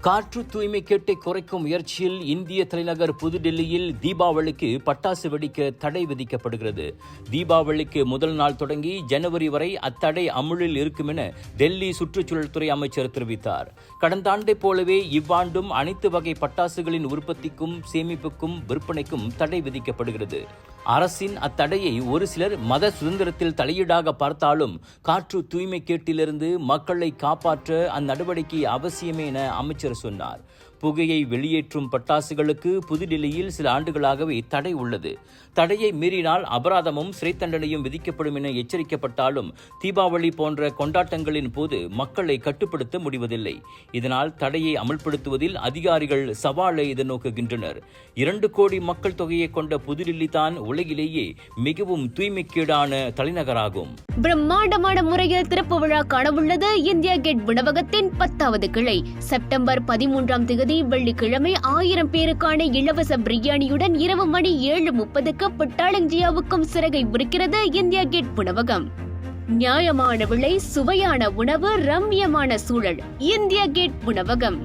காற்று தூய்மை கேட்டை குறைக்கும் முயற்சியில் இந்திய தலைநகர் புதுடெல்லியில் தீபாவளிக்கு பட்டாசு வெடிக்க தடை விதிக்கப்படுகிறது. தீபாவளிக்கு முதல் நாள் தொடங்கி ஜனவரி வரை அத்தடை அமுலில் இருக்கும் என டெல்லி சுற்றுச்சூழல் துறை அமைச்சர் தெரிவித்தார். கடந்த ஆண்டைப் போலவே இவ்வாண்டும் அனைத்து வகை பட்டாசுகளின் உற்பத்திக்கும் சேமிப்புக்கும் விற்பனைக்கும் தடை விதிக்கப்படுகிறது. அரசின் அத்தடையை ஒரு சிலர் மத சுதந்திரத்தில் தலையீடாக பார்த்தாலும் காற்று தூய்மை கேட்டிலிருந்து மக்களை காப்பாற்ற அந்நடவடிக்கை அவசியமே என அமைச்சர் சொன்னார். புகையை வெளியேற்றும் பட்டாசுகளுக்கு புதுடில்லியில் சில ஆண்டுகளாகவே தடை உள்ளது. தடையை மீறினால் அபராதமும் சிறை தண்டனையும் விதிக்கப்படும் என எச்சரிக்கப்பட்டாலும் தீபாவளி போன்ற கொண்டாட்டங்களின் போது மக்களை கட்டுப்படுத்த முடிவதில்லை. இதனால் தடையை அமல்படுத்துவதில் அதிகாரிகள் சவாலை எதிர்நோக்குகின்றனர். 2 கோடி மக்கள் தொகையை கொண்ட புதுடில்லி தான் உலகிலேயே மிகவும் தூய்மைக்கேடான தலைநகராகும். பிரம்மாண்டமான முறையில் திறப்பு விழா காணவுள்ளது இந்தியா கேட் உணவகத்தின் 10வது கிளை. செப்டம்பர் 13ஆம் தேதி வெள்ளிக்கிழமை 1000 பேருக்கான இலவச பிரியாணியுடன் இரவு மணி 7:30க்கு பட்டாளஞ்சியாவுக்கும் சிறகை விரிக்கிறது இந்தியா கேட் உணவகம். நியாயமான விலை, சுவையான உணவு, ரம்மியமான சூழல். இந்தியா கேட் உணவகம்.